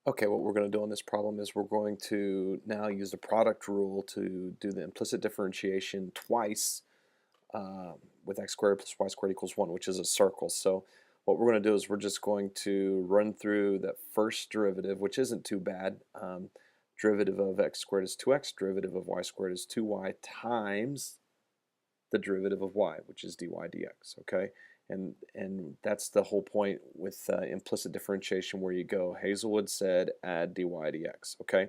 Okay, what we're going to do on this problem is we're going to now use the product rule to do the implicit differentiation twice with x squared plus y squared equals 1, which is a circle. So what we're going to do is we're just going to run through that first derivative, which isn't too bad. Derivative of x squared is 2x, derivative of y squared is 2y times the derivative of y, which is dy dx, okay? And that's the whole point with implicit differentiation, where you go, Hazelwood said add dy dx, okay?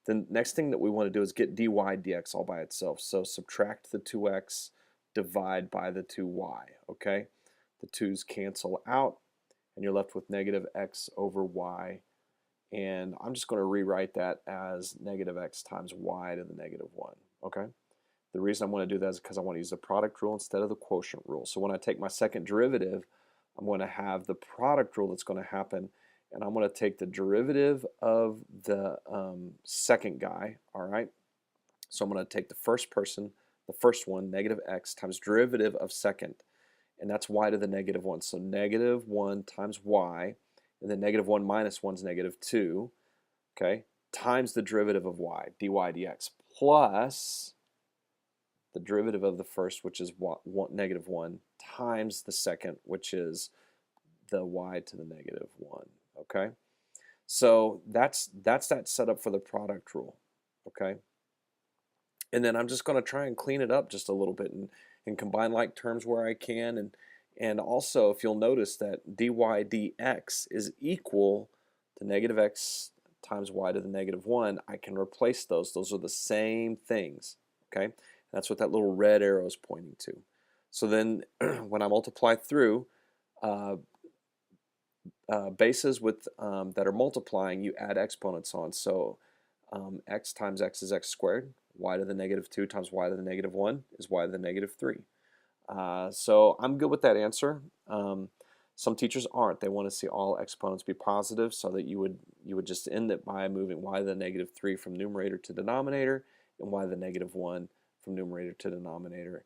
The next thing that we want to do is get dy dx all by itself. So subtract the 2x, divide by the 2y, okay? The 2's cancel out, and you're left with negative x over y. And I'm just going to rewrite that as negative x times y to the negative 1, okay? The reason I want to do that is because I want to use the product rule instead of the quotient rule. So when I take my second derivative, I'm going to have the product rule that's going to happen, and I'm going to take the derivative of the second guy, all right? So I'm going to take the first one, negative x times derivative of second, and that's y to the negative 1. So negative 1 times y, and then negative 1 minus 1 is negative 2, okay, times the derivative of y, dy dx, plus the derivative of the first, which is negative 1, times the second, which is the y to the negative 1, okay? So that's that setup for the product rule, okay? And then I'm just going to try and clean it up just a little bit and combine like terms where I can. And also, if you'll notice that dy dx is equal to negative x times y to the negative 1, I can replace those. Those are the same things, okay? That's what that little red arrow is pointing to. So then when I multiply through bases with that are multiplying, you add exponents on. So x times x is x squared. Y to the negative 2 times y to the negative 1 is y to the negative 3. So I'm good with that answer. Some teachers aren't. They want to see all exponents be positive, so that you would just end it by moving y to the negative 3 from numerator to denominator, and y to the negative 1 from numerator to denominator.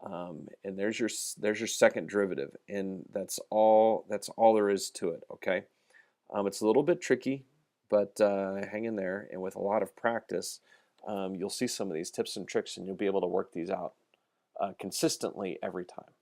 And there's your second derivative, and that's all there is to it, okay? It's a little bit tricky, but hang in there, and with a lot of practice, you'll see some of these tips and tricks, and you'll be able to work these out consistently every time.